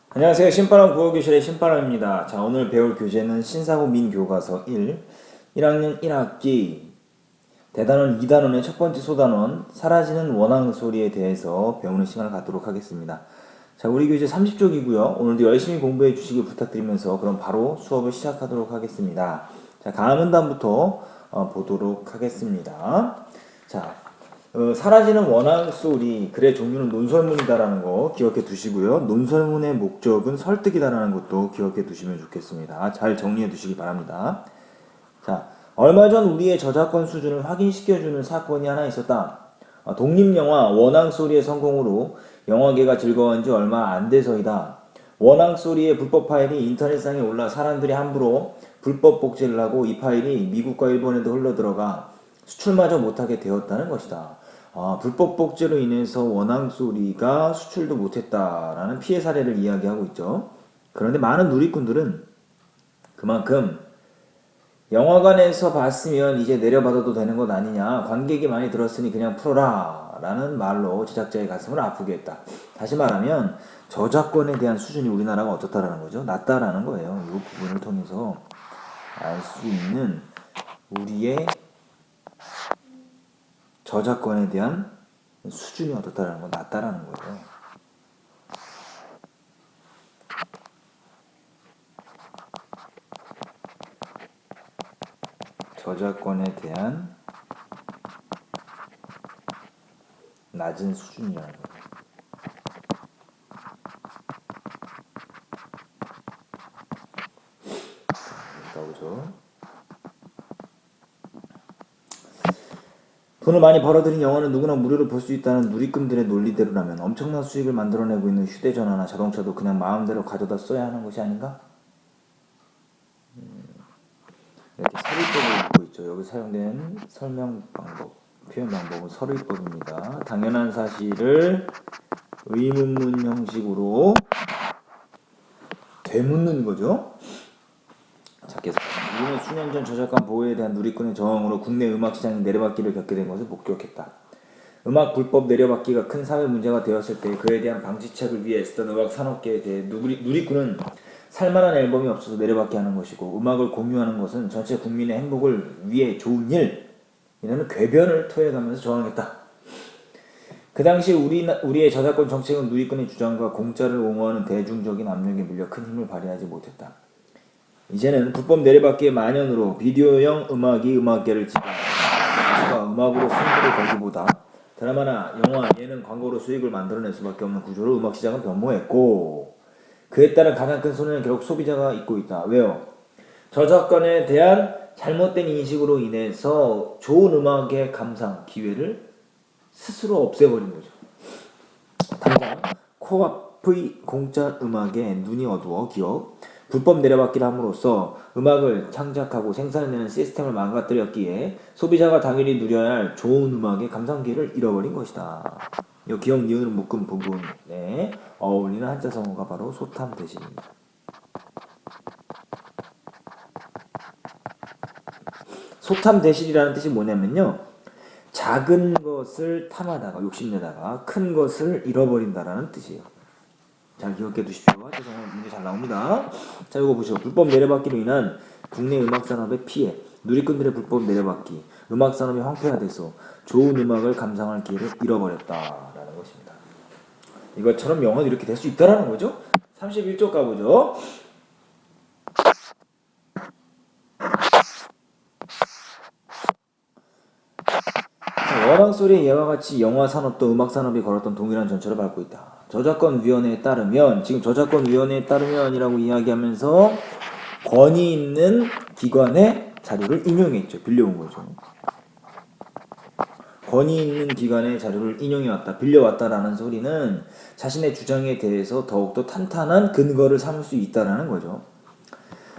안녕하세요. 신바람 국어교실의 신바람입니다. 자, 오늘 배울 교재는 신사고 민교과서 1학년 1학기 대단원 2단원의 첫 번째 소단원 사라지는 원앙 소리에 대해서 배우는 시간을 갖도록 하겠습니다. 자, 우리 교재 30쪽이고요. 오늘도 열심히 공부해 주시길 부탁드리면서 그럼 바로 수업을 시작하도록 하겠습니다. 자, 가문단부터 보도록 하겠습니다. 자, 사라지는 원앙 소리, 글의 종류는 논설문이다라는 거 기억해 두시고요. 논설문의 목적은 설득이다라는 것도 기억해 두시면 좋겠습니다. 잘 정리해 두시기 바랍니다. 자, 얼마 전 우리의 저작권 수준을 확인시켜주는 사건이 하나 있었다. 독립영화 원앙 소리의 성공으로 영화계가 즐거운 지 얼마 안 돼서이다. 원앙 소리의 불법 파일이 인터넷상에 올라 사람들이 함부로 불법 복제를 하고 이 파일이 미국과 일본에도 흘러들어가 수출마저 못하게 되었다는 것이다. 불법 복제로 인해서 원앙 소리가 수출도 못했다라는 피해 사례를 이야기하고 있죠. 그런데 많은 누리꾼들은 그만큼 영화관에서 봤으면 이제 내려받아도 되는 것 아니냐, 관객이 많이 들었으니 그냥 풀어라 라는 말로 제작자의 가슴을 아프게 했다. 다시 말하면 저작권에 대한 수준이 우리나라가 어떻다라는 거죠. 낮다라는 거예요. 이 부분을 통해서 알 수 있는 우리의 저작권에 대한 수준이 어떻다라는 건 낮다라는 거예요. 저작권에 대한 낮은 수준이라는 거예요. 나오죠. 돈을 많이 벌어들인 영화는 누구나 무료로 볼 수 있다는 누리꾼들의 논리대로라면 엄청난 수익을 만들어내고 있는 휴대전화나 자동차도 그냥 마음대로 가져다 써야 하는 것이 아닌가? 이렇게 서류법을 읽고 있죠. 여기 사용된 설명 방법, 표현 방법은 서류법입니다. 당연한 사실을 의문문 형식으로 되묻는 거죠. 자, 계속. 우리는 수년 전 저작권 보호에 대한 누리꾼의 저항으로 국내 음악 시장이 내려받기를 겪게 된 것을 목격했다. 음악 불법 내려받기가 큰 사회 문제가 되었을 때 그에 대한 방지책을 위해 애쓰던 음악 산업계에 대해 누리꾼은 살만한 앨범이 없어서 내려받게 하는 것이고 음악을 공유하는 것은 전체 국민의 행복을 위해 좋은 일 이라는 궤변을 토해가면서 저항했다. 그 당시 우리의 저작권 정책은 누리꾼의 주장과 공짜를 옹호하는 대중적인 압력에 밀려 큰 힘을 발휘하지 못했다. 이제는 불법 내려받기의 만연으로 비디오형 음악이 음악계를 지배한다. 가수가 음악으로 승부를 걸기보다 드라마나 영화, 예능, 광고로 수익을 만들어낼 수밖에 없는 구조로 음악 시장은 변모했고 그에 따른 가장 큰 손해는 결국 소비자가 입고 있다. 왜요? 저작권에 대한 잘못된 인식으로 인해서 좋은 음악의 감상 기회를 스스로 없애버린 거죠. 당장 코앞의 공짜 음악에 눈이 어두워 기업 불법 내려받기를 함으로써 음악을 창작하고 생산해내는 시스템을 망가뜨렸기에 소비자가 당연히 누려야 할 좋은 음악의 감상 기회를 잃어버린 것이다. 이 기억 니은 묶음 부분에 어울리는 한자성어가 바로 소탐대신입니다. 소탐대실이라는 뜻이 뭐냐면요. 작은 것을 탐하다가 욕심내다가 큰 것을 잃어버린다라는 뜻이에요. 잘 기억해 두십시오. 한자성어 문제 잘 나옵니다. 자, 이거 보시죠. 불법 내려받기로 인한 국내 음악산업의 피해, 누리꾼들의 불법 내려받기, 음악산업이 황폐화돼서 좋은 음악을 감상할 기회를 잃어버렸다라는 것입니다. 이것처럼 영어도 이렇게 될 수 있다라는 거죠. 31쪽 가보죠. 원앙 소리의 예와 같이 영화 산업도 음악 산업이 걸었던 동일한 전철을 밟고 있다. 저작권위원회에 따르면 지금 저작권위원회에 따르면이라고 이야기하면서 권위 있는 기관의 자료를 인용했죠. 빌려온 거죠. 권위 있는 기관의 자료를 인용해왔다, 빌려왔다라는 소리는 자신의 주장에 대해서 더욱더 탄탄한 근거를 삼을 수 있다라는 거죠.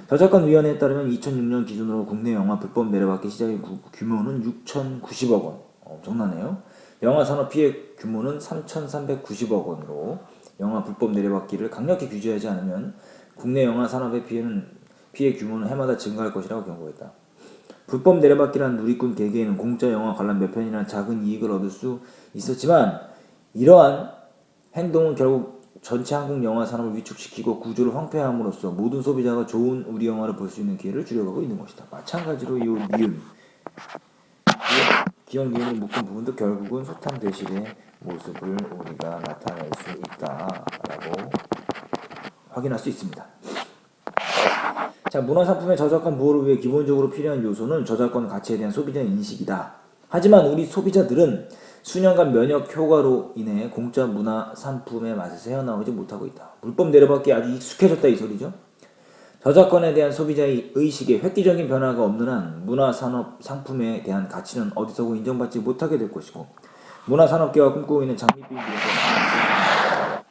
저작권위원회에 따르면 2006년 기준으로 국내 영화 불법 내려받기 시장의 규모는 6,090억 원. 엄청나네요. 영화 산업 피해 규모는 3,390억 원으로 영화 불법 내려받기를 강력히 규제하지 않으면 국내 영화 산업의 피해 규모는 해마다 증가할 것이라고 경고했다. 불법 내려받기란 누리꾼 개개인은 공짜 영화 관람 몇 편이나 작은 이익을 얻을 수 있었지만 이러한 행동은 결국 전체 한국 영화 산업을 위축시키고 구조를 황폐함으로써 모든 소비자가 좋은 우리 영화를 볼 수 있는 기회를 줄여가고 있는 것이다. 마찬가지로 이 니은, 기억 니은을 묶은 부분도 결국은 소탕대실의 모습을 우리가 나타낼 수 있다라고 확인할 수 있습니다. 자, 문화상품의 저작권 보호를 위해 기본적으로 필요한 요소는 저작권 가치에 대한 소비자의 인식이다. 하지만 우리 소비자들은 수년간 면역 효과로 인해 공짜 문화 상품의 맛에서 헤어나오지 못하고 있다. 불법 내려받기에 아주 익숙해졌다 이 소리죠. 저작권에 대한 소비자의 의식에 획기적인 변화가 없는 한 문화산업 상품에 대한 가치는 어디서고 인정받지 못하게 될 것이고 문화산업계가 꿈꾸고 있는 장밋빛 미래가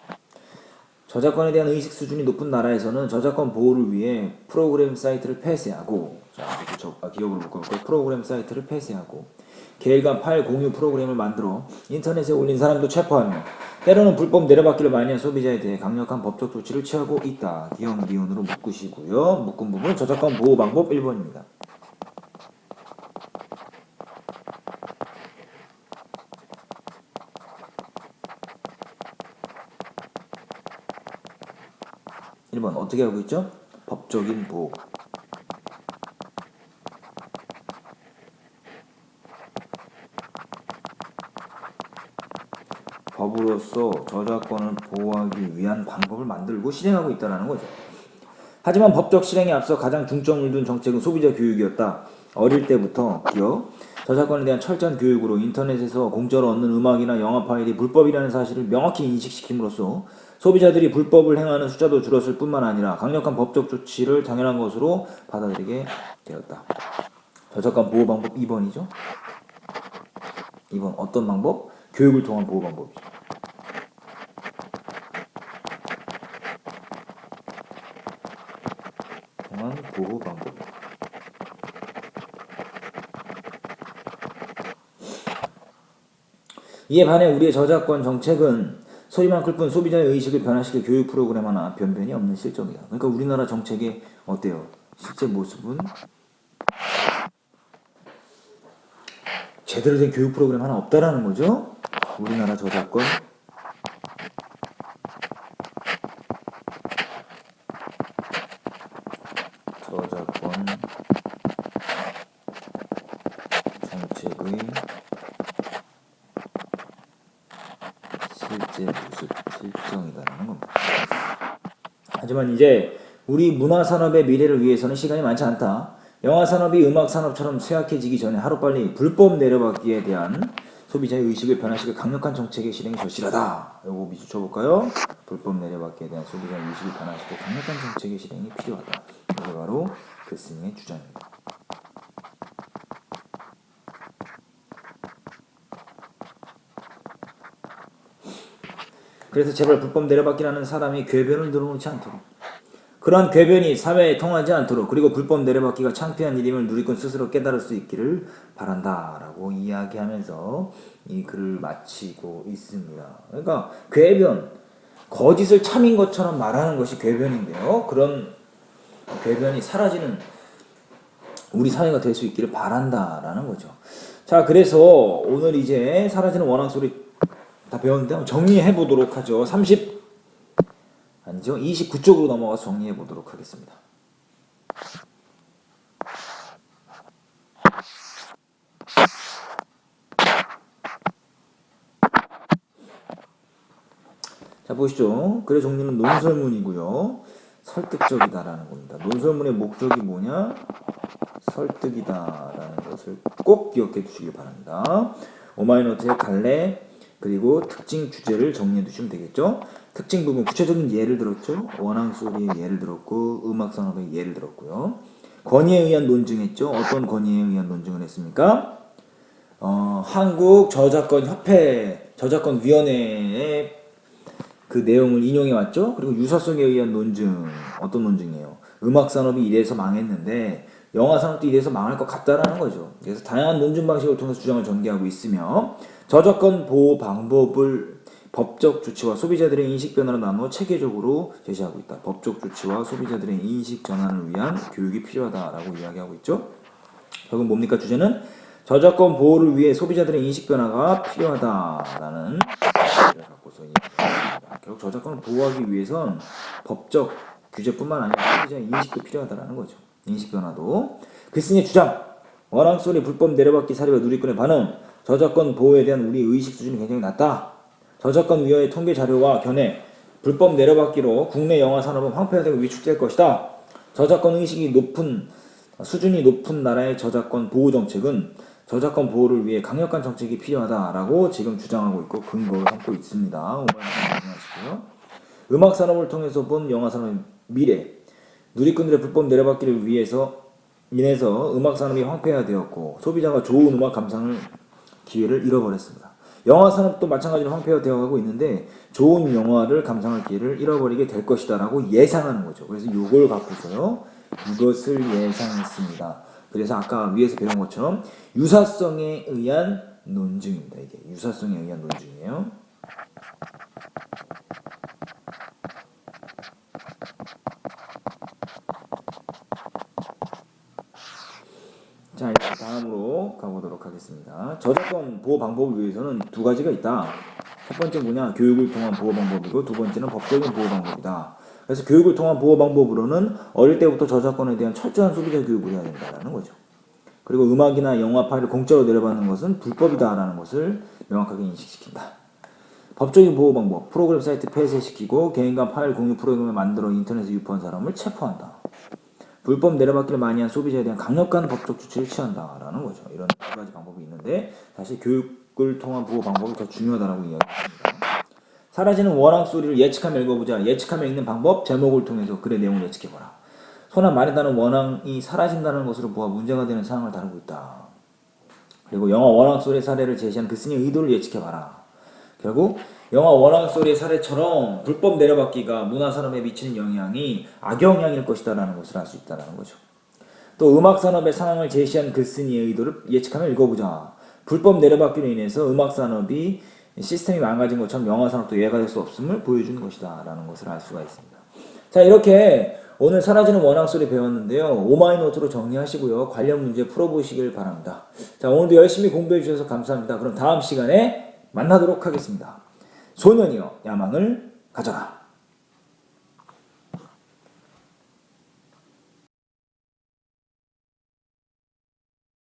저작권에 대한 의식 수준이 높은 나라에서는 저작권 보호를 위해 프로그램 사이트를 폐쇄하고 기업을 묶어볼까요? 프로그램 사이트를 폐쇄하고 개일간 파일 공유 프로그램을 만들어 인터넷에 올린 사람도 체포하며 때로는 불법 내려받기를 많이 한 소비자에 대해 강력한 법적 조치를 취하고 있다. 기억 니은으로 묶으시고요. 묶은 부분 저작권 보호 방법 1번입니다. 어떻게 하고 있죠? 법적인 보호. 법으로서 저작권을 보호하기 위한 방법을 만들고 실행하고 있다는 거죠. 하지만 법적 실행에 앞서 가장 중점을 둔 정책은 소비자 교육이었다. 어릴 때부터 저작권에 대한 철저한 교육으로 인터넷에서 공짜로 얻는 음악이나 영화 파일이 불법이라는 사실을 명확히 인식시킴으로써 소비자들이 불법을 행하는 숫자도 줄었을 뿐만 아니라 강력한 법적 조치를 당연한 것으로 받아들이게 되었다. 저작권 보호 방법 2번이죠. 2번 어떤 방법? 교육을 통한 보호 방법이죠. 통한 보호 방법. 이에 반해 우리의 저작권 정책은 소리만 클 뿐 소비자의 의식을 변화시킬 교육 프로그램 하나 변변이 없는 실정이다. 그러니까 우리나라 정책의 어때요? 실제 모습은 제대로 된 교육 프로그램 하나 없다라는 거죠. 우리나라 저작권 정책의 실제 모습, 실정이다라는 겁니다. 하지만 이제 우리 문화산업의 미래를 위해서는 시간이 많지 않다. 영화산업이 음악산업처럼 쇠약해지기 전에 하루빨리 불법 내려받기에 대한 소비자의 의식을 변화시킬 강력한 정책의 실행이 절실하다. 요거 비추쳐볼까요? 불법 내려받기에 대한 소비자의 의식을 변화시킬 강력한 정책의 실행이 필요하다. 이게 바로 글쓴이의 주장입니다. 그래서 제발 불법 내려받기라는 사람이 궤변을 늘어놓지 않도록 그러한 궤변이 사회에 통하지 않도록 그리고 불법 내려받기가 창피한 일임을 누리꾼 스스로 깨달을 수 있기를 바란다 라고 이야기하면서 이 글을 마치고 있습니다. 그러니까 궤변, 거짓을 참인 것처럼 말하는 것이 궤변인데요. 그런 궤변이 사라지는 우리 사회가 될 수 있기를 바란다 라는 거죠. 자, 그래서 오늘 이제 사라지는 원앙소리 다 배웠는데 정리해 보도록 하죠. 29쪽으로 넘어가서 정리해 보도록 하겠습니다. 자, 보시죠. 글의 종류는 논설문이고요. 설득적이다라는 겁니다. 논설문의 목적이 뭐냐? 설득이다라는 것을 꼭 기억해 두시길 바랍니다. 오마이노트의 갈래 그리고 특징 주제를 정리해 두시면 되겠죠. 특징 부분 구체적인 예를 들었죠. 원앙소리의 예를 들었고 음악산업의 예를 들었고요. 건의에 의한 논증했죠. 어떤 건의에 의한 논증을 했습니까? 한국저작권협회 저작권위원회의 그 내용을 인용해 왔죠. 그리고 유사성에 의한 논증 어떤 논증이에요? 음악산업이 이래서 망했는데 영화산업도 이래서 망할 것 같다라는 거죠. 그래서 다양한 논증 방식을 통해서 주장을 전개하고 있으며 저작권 보호 방법을 법적 조치와 소비자들의 인식 변화로 나누어 체계적으로 제시하고 있다. 법적 조치와 소비자들의 인식 전환을 위한 교육이 필요하다라고 이야기하고 있죠. 결국 뭡니까? 주제는 저작권 보호를 위해 소비자들의 인식 변화가 필요하다라는 의미를 갖고서 이야기합니다. 결국 저작권을 보호하기 위해선 법적 규제뿐만 아니라 소비자의 인식도 필요하다는 거죠. 인식 변화도. 글쓴이의 주장, 원앙소리 불법 내려받기 사례와 누리꾼의 반응, 저작권 보호에 대한 우리 의식 수준이 굉장히 낮다. 저작권위원회 통계 자료와 견해, 불법 내려받기로 국내 영화 산업은 황폐화되고 위축될 것이다. 저작권 의식이 높은 수준이 높은 나라의 저작권 보호 정책은 저작권 보호를 위해 강력한 정책이 필요하다라고 지금 주장하고 있고 근거를 삼고 있습니다. 오만하시고요. 음악 산업을 통해서 본 영화 산업의 미래, 누리꾼들의 불법 내려받기를 인해서 음악 산업이 황폐화되었고 소비자가 좋은 음악 감상을 기회를 잃어버렸습니다. 영화 산업도 마찬가지로 황폐화되어가고 있는데 좋은 영화를 감상할 기회를 잃어버리게 될 것이다라고 예상하는 거죠. 그래서 이걸 갖고서요. 이것을 예상했습니다. 그래서 아까 위에서 배운 것처럼 유사성에 의한 논증입니다. 이게 유사성에 의한 논증이에요. 자, 이제 다음으로 가보도록 하겠습니다. 저작권 보호 방법을 위해서는 두 가지가 있다. 첫 번째 뭐냐? 교육을 통한 보호 방법이고 두 번째는 법적인 보호 방법이다. 그래서 교육을 통한 보호 방법으로는 어릴 때부터 저작권에 대한 철저한 소비자 교육을 해야 된다는 거죠. 그리고 음악이나 영화 파일을 공짜로 내려받는 것은 불법이다라는 것을 명확하게 인식시킨다. 법적인 보호 방법, 프로그램 사이트 폐쇄시키고 개인 간 파일 공유 프로그램을 만들어 인터넷에 유포한 사람을 체포한다. 불법 내려받기를 많이 한 소비자에 대한 강력한 법적 조치를 취한다라는 거죠. 이런 두 가지 방법이 있는데 사실 교육을 통한 보호 방법이 더 중요하다고 이야기합니다. 사라지는 원앙 소리를 예측하며 읽어보자. 예측하며 읽는 방법, 제목을 통해서 글의 내용을 예측해보라. 소나 말에 따른 원앙이 사라진다는 것으로 보아 문제가 되는 사항을 다루고 있다. 그리고 영화 원앙 소리의 사례를 제시한 글쓴이의 의도를 예측해봐라. 결국 영화 원앙 소리의 사례처럼 불법 내려받기가 문화산업에 미치는 영향이 악영향일 것이다라는 것을 알 수 있다는 거죠. 또 음악산업의 상황을 제시한 글쓴이의 의도를 예측하며 읽어보자. 불법 내려받기로 인해서 음악산업이 시스템이 망가진 것처럼 영화산업도 예가 될 수 없음을 보여주는 것이다 라는 것을 알 수가 있습니다. 자, 이렇게 오늘 사라지는 원앙 소리 배웠는데요. 오마이노트로 정리하시고요. 관련 문제 풀어보시길 바랍니다. 자, 오늘도 열심히 공부해 주셔서 감사합니다. 그럼 다음 시간에 만나도록 하겠습니다. 소년이여 야망을 가져라.